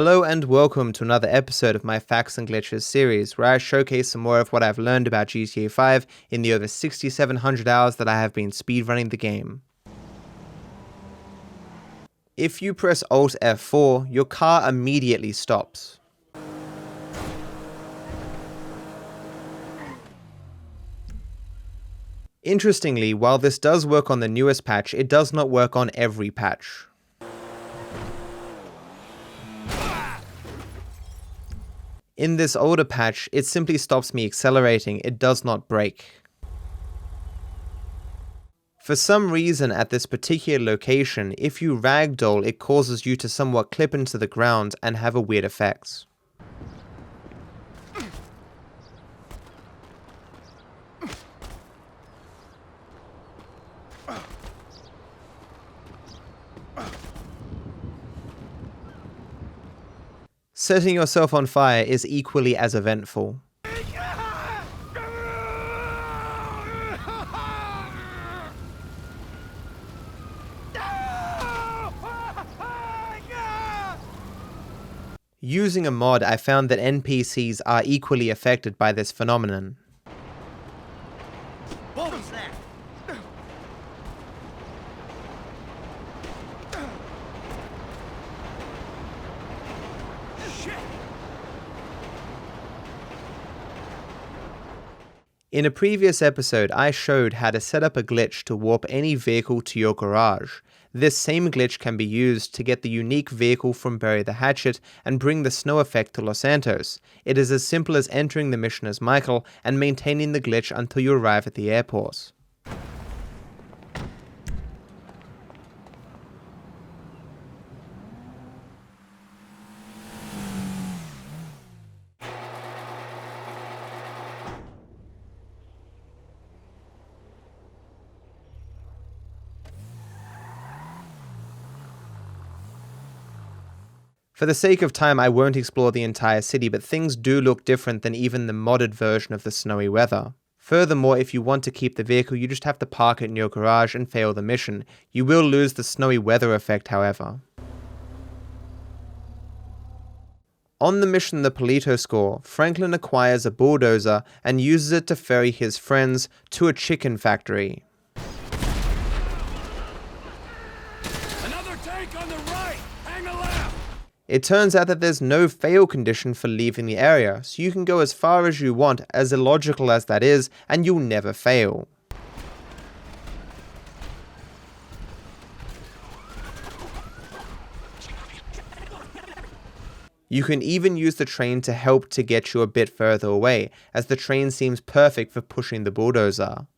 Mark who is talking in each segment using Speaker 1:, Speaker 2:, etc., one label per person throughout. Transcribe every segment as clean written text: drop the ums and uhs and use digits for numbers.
Speaker 1: Hello and welcome to another episode of my Facts and Glitches series, where I showcase some more of what I've learned about GTA 5 in the over 6,700 hours that I have been speedrunning the game. If you press Alt F4, your car immediately stops. Interestingly, while this does work on the newest patch, it does not work on every patch. In this older patch, it simply stops me accelerating, it does not brake. For some reason at this particular location, if you ragdoll, it causes you to somewhat clip into the ground and have a weird effect. Setting yourself on fire is equally as eventful. Using a mod, I found that NPCs are equally affected by this phenomenon. In a previous episode, I showed how to set up a glitch to warp any vehicle to your garage. This same glitch can be used to get the unique vehicle from Bury the Hatchet and bring the snow effect to Los Santos. It is as simple as entering the mission as Michael and maintaining the glitch until you arrive at the airport. For the sake of time, I won't explore the entire city, but things do look different than even the modded version of the snowy weather. Furthermore, if you want to keep the vehicle, you just have to park it in your garage and fail the mission. You will lose the snowy weather effect, however. On the mission The Paleto Score, Franklin acquires a bulldozer and uses it to ferry his friends to a chicken factory. It turns out that there's no fail condition for leaving the area, so you can go as far as you want, as illogical as that is, and you'll never fail. You can even use the train to help to get you a bit further away, as the train seems perfect for pushing the bulldozer.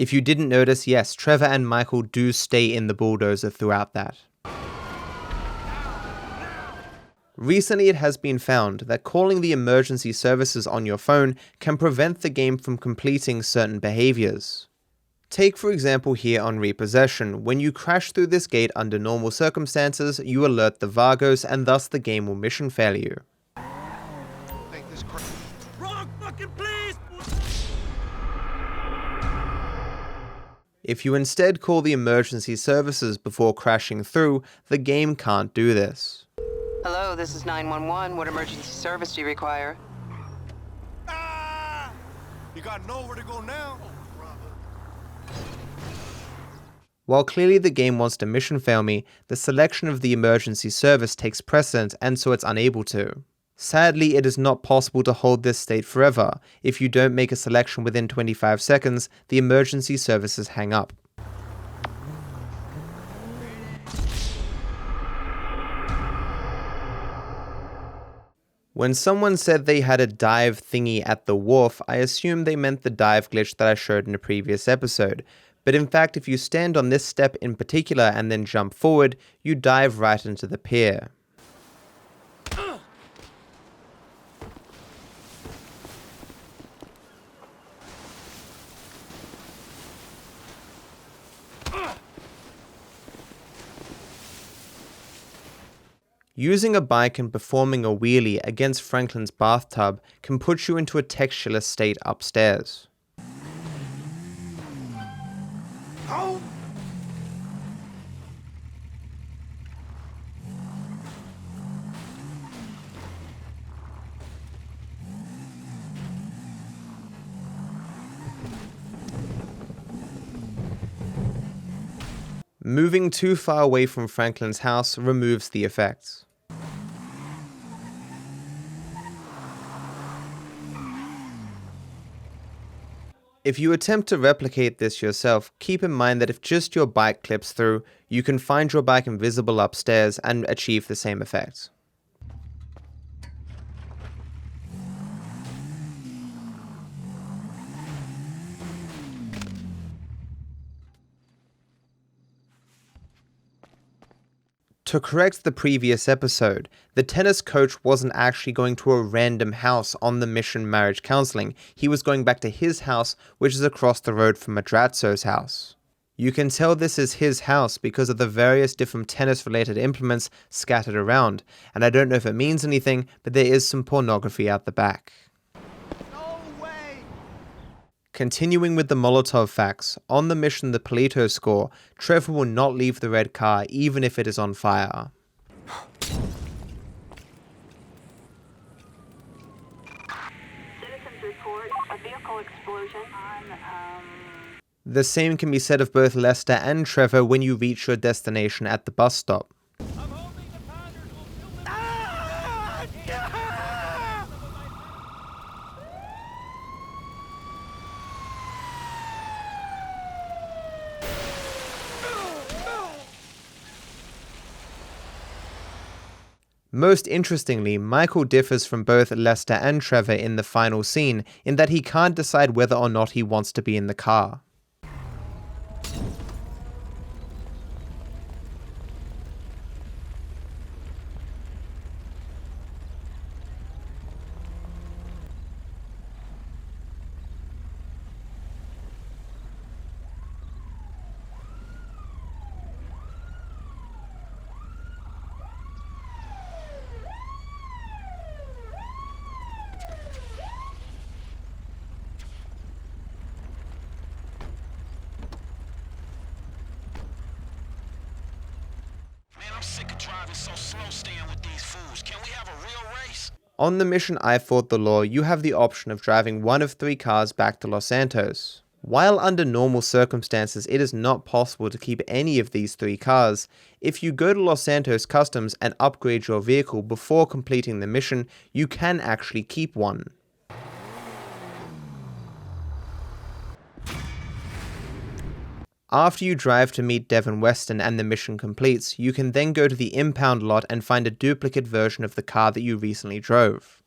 Speaker 1: If you didn't notice, yes, Trevor and Michael do stay in the bulldozer throughout that. Recently it has been found that calling the emergency services on your phone can prevent the game from completing certain behaviors. Take for example here on Repossession, when you crash through this gate under normal circumstances, you alert the Vargos and thus the game will mission fail you. If you instead call the emergency services before crashing through, the game can't do this.
Speaker 2: Hello, this is 911. What emergency service do you require?
Speaker 3: Ah! You got nowhere to go now?
Speaker 1: While clearly the game wants to mission fail me, the selection of the emergency service takes precedence and so it's unable to. Sadly, it is not possible to hold this state forever. If you don't make a selection within 25 seconds, the emergency services hang up. When someone said they had a dive thingy at the wharf, I assumed they meant the dive glitch that I showed in a previous episode. But in fact, if you stand on this step in particular and then jump forward, you dive right into the pier. Using a bike and performing a wheelie against Franklin's bathtub can put you into a textureless state upstairs.
Speaker 3: Oh!
Speaker 1: Moving too far away from Franklin's house removes the effects. If you attempt to replicate this yourself, keep in mind that if just your bike clips through, you can find your bike invisible upstairs and achieve the same effect. To correct the previous episode, the tennis coach wasn't actually going to a random house on the mission marriage counseling. He was going back to his house, which is across the road from Madrazzo's house. You can tell this is his house because of the various different tennis-related implements scattered around, and I don't know if it means anything, but there is some pornography out the back.
Speaker 3: No way!
Speaker 1: Continuing with the Molotov facts, on the mission the Paleto Score, Trevor will not leave the red car even if it is on fire.
Speaker 4: Citizens report a vehicle explosion on,
Speaker 1: The same can be said of both Lester and Trevor when you reach your destination at the bus stop. Most interestingly, Michael differs from both Lester and Trevor in the final scene in that he can't decide whether or not he wants to be in the car.
Speaker 5: I'm sick of driving so slow staying with these fools. Can we have a real race?
Speaker 1: On the mission I Fought the Law, you have the option of driving one of 3 cars back to Los Santos. While under normal circumstances it is not possible to keep any of these 3 cars, if you go to Los Santos Customs and upgrade your vehicle before completing the mission, you can actually keep one. After you drive to meet Devin Weston and the mission completes, you can then go to the impound lot and find a duplicate version of the car that you recently drove.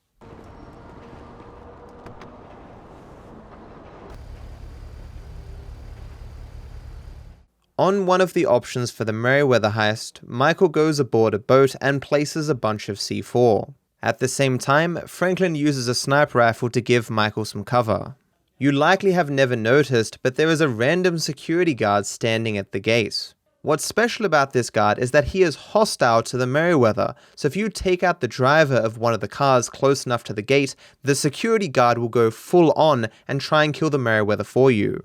Speaker 1: On one of the options for the Merryweather Heist, Michael goes aboard a boat and places a bunch of C4. At the same time, Franklin uses a sniper rifle to give Michael some cover. You likely have never noticed, but there is a random security guard standing at the gate. What's special about this guard is that he is hostile to the Merryweather, so if you take out the driver of one of the cars close enough to the gate, the security guard will go full on and try and kill the Merryweather for you.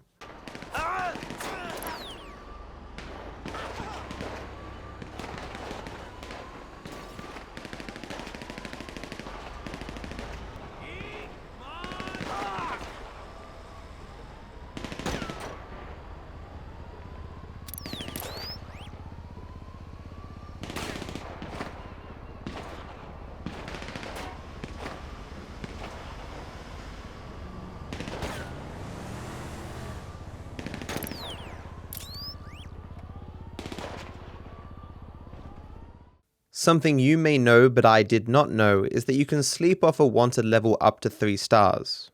Speaker 1: Something you may know but I did not know is that you can sleep off a wanted level up to 3 stars.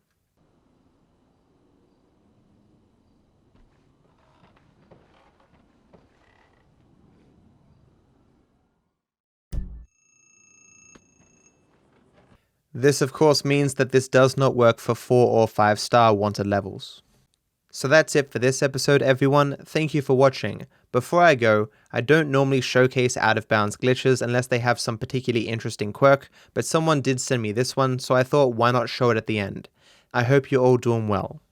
Speaker 1: This of course means that this does not work for 4 or 5 star wanted levels. So that's it for this episode, everyone. Thank you for watching. Before I go, I don't normally showcase out-of-bounds glitches unless they have some particularly interesting quirk, but someone did send me this one, so I thought why not show it at the end. I hope you're all doing well.